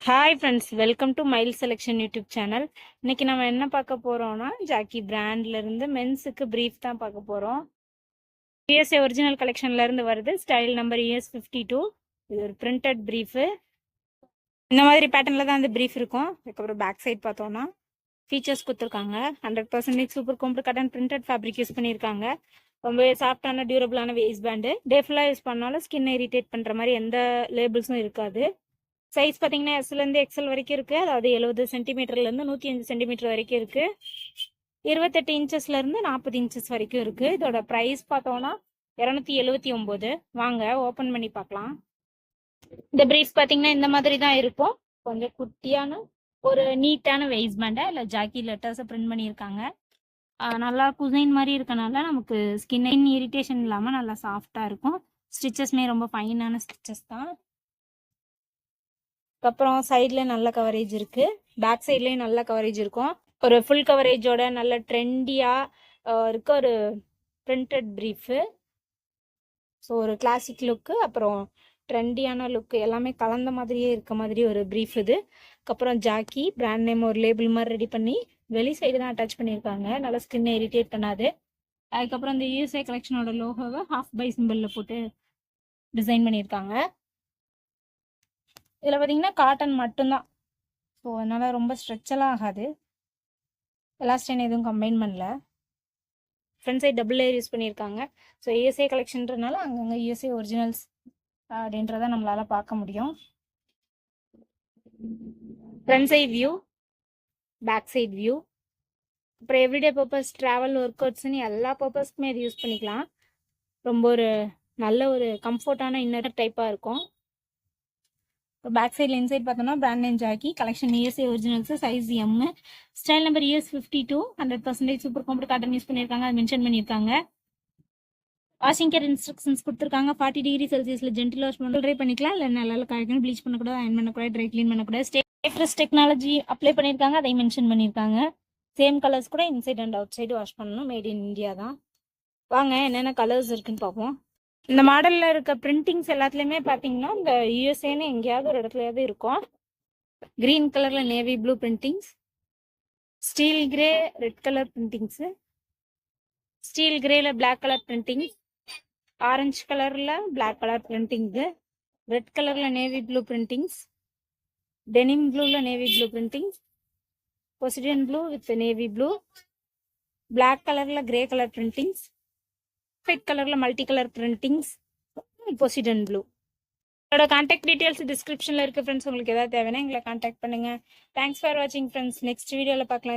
Hi friends, welcome to mile selection YouTube channel. இன்னைக்கு நம்ம என்ன பார்க்க போறோம்னா, ஜாக்கி பிராண்ட்ல இருந்து மென்ஸுக்கு பிரீஃப் தான் பார்க்க போறோம். யூஎஸ்ஏ ஒரிஜினல் கலெக்ஷன்ல இருந்து வருது. Style number US52. இது ஒரு பிரிண்டட் பிரீஃபு. இந்த மாதிரி பேட்டர்ன்ல தான் அந்த பிரீஃப் இருக்கும். அதுக்கப்புறம் பேக் சைட் பார்த்தோம்னா ஃபீச்சர்ஸ் கொடுத்துருக்காங்க. 100% சூப்பர் கோம்பு கட்டன் பிரிண்டட் ஃபேப்ரிக் யூஸ் பண்ணியிருக்காங்க. ரொம்பவே சாஃப்டான டியூரபிளான வேஸ்ட் பேண்டு. டே ஃபுல்லாக யூஸ் பண்ணாலும் ஸ்கின்னை இரிட்டேட் பண்ணுற மாதிரி எந்த லேபிள்ஸும் இருக்காது. சைஸ் பார்த்தீங்கன்னா எஸ்லேருந்து எக்ஸல் வரைக்கும் இருக்குது. அதாவது 70 சென்டிமீட்டர்லேருந்து 105 சென்டிமீட்டர் வரைக்கும் இருக்குது. 28 இன்ச்சஸ்லேருந்து 40 இன்ச்சஸ் வரைக்கும் இருக்குது. இதோட ப்ரைஸ் பார்த்தோன்னா 279. வாங்க ஓப்பன் பண்ணி பார்க்கலாம். இந்த பிரீஃப் பார்த்தீங்கன்னா இந்த மாதிரி தான் இருக்கும். கொஞ்சம் குட்டியான ஒரு நீட்டான வெயிஸ் பேண்டை இல்லை ஜாக்கி லெட்டர்ஸை பிரிண்ட் பண்ணியிருக்காங்க. நல்லா குசைன் மாதிரி இருக்கனால நமக்கு ஸ்கின் இரிட்டேஷன் இல்லாமல் நல்லா சாஃப்டாக இருக்கும். ஸ்டிச்சஸ்மே ரொம்ப ஃபைனான ஸ்டிச்சஸ் தான். அப்புறம் சைடில் நல்ல கவரேஜ் இருக்குது. பேக் சைட்லேயும் நல்ல கவரேஜ் இருக்கும். ஒரு ஃபுல் கவரேஜோட நல்ல ட்ரெண்டியாக இருக்க ஒரு பிரிண்டட் ப்ரீஃபு. ஸோ ஒரு கிளாசிக் லுக்கு, அப்புறம் ட்ரெண்டியான லுக்கு எல்லாமே கலந்த மாதிரியே இருக்க மாதிரி ஒரு ப்ரீஃப் இது. அதுக்கப்புறம் ஜாக்கி பிராண்ட் நேம் ஒரு லேபிள் மாதிரி ரெடி பண்ணி வெளி சைடு தான் அட்டாச் பண்ணியிருக்காங்க. நல்லா ஸ்கின்னை இரிட்டேட் பண்ணாது. அதுக்கப்புறம் இந்த யூஎஸ்ஏ கலெக்ஷனோட லோகோவை ஹாஃப் பை சிம்பிளில் போட்டு டிசைன் பண்ணியிருக்காங்க. இதில் பார்த்தீங்கன்னா காட்டன் மட்டும்தான். ஸோ அதனால் ரொம்ப ஸ்ட்ரெச்செல்லாம் ஆகாது. எலாஸ்டைன் எதுவும் கம்பைன் பண்ணல. Front side double layer use பண்ணியிருக்காங்க. ஸோ யூஎஸ்ஏ கலெக்ஷன்றனால அங்கங்கே யூஎஸ்ஏ ஒரிஜினல்ஸ் அப்படின்றத நம்மளால் பார்க்க முடியும். Front side view, back side view, அப்புறம் எவ்ரிடே பர்பஸ், ட்ராவல், ஒர்க் அவுட்ஸ்ன்னு எல்லா பர்பஸ்க்குமே இது யூஸ் பண்ணிக்கலாம். ரொம்ப ஒரு நல்ல ஒரு கம்ஃபர்டான இன்னர் டைப்பாக இருக்கும். பேக் சைடில் இன்சைட் பார்த்தோம்னா brand name Jackie collection USA originals, size M, style number US52, 100% super காம்பு காட்டன் யூஸ் பண்ணியிருக்காங்க. அது மென்ஷன் பண்ணியிருக்காங்க. வாஷிங் கேர் இன்ஸ்ட்ரக்ஷன்ஸ் கொடுத்துருக்காங்க. 40 டிகிரி செல்சியஸில் ஜென்டில் வாஷ் பண்ணி ட்ரை பண்ணிக்கலாம். இல்லை நல்லா காய்க்கணும், ப்ளீச் பண்ணக்கூடாது, அயன் பண்ணக்கூடாது, ட்ரை க்ளீன் பண்ணக்கூடாது. ஸ்டேஃப்ரெஸ் டெக்னாலஜி அப்ளை பண்ணியிருக்காங்க. அதை மென்ஷன் பண்ணியிருக்காங்க. சேம் கலர்ஸ் கூட inside and out side wash பண்ணணும். மேட் இன் இந்தியா தான். வாங்க என்னென்ன கலர்ஸ் இருக்குன்னு பார்ப்போம். இந்த மாடலில் இருக்க பிரிண்டிங்ஸ் எல்லாத்துலேயுமே பார்த்தீங்கன்னா இந்த யூஎஸ்ஏன்னு எங்கேயாவது ஒரு இடத்துலையாவது இருக்கும். க்ரீன் கலரில் navy blue printings, steel grey red colour printings, steel கிரேல பிளாக் கலர் பிரிண்டிங்ஸ், ஆரஞ்சு கலரில் பிளாக் கலர் பிரிண்டிங்ஸு, ரெட் கலரில் நேவி ப்ளூ பிரிண்டிங்ஸ், டெனிம் ப்ளூவில் navy blue printings, poseidon blue with navy blue, black கலரில் grey colour printings, white கலரில் multi colour printings, poseidon blue. என்னோட contact details டிஸ்கிரிப்ஷனில் இருக்குது friends. உங்களுக்கு ஏதாவது தேவைன்னா எங்களை கான்டாக்ட் பண்ணுங்கள். தேங்க்ஸ் ஃபார் வாட்சிங் ஃப்ரெண்ட்ஸ். நெக்ஸ்ட் வீடியோவில் பார்க்கலாம்.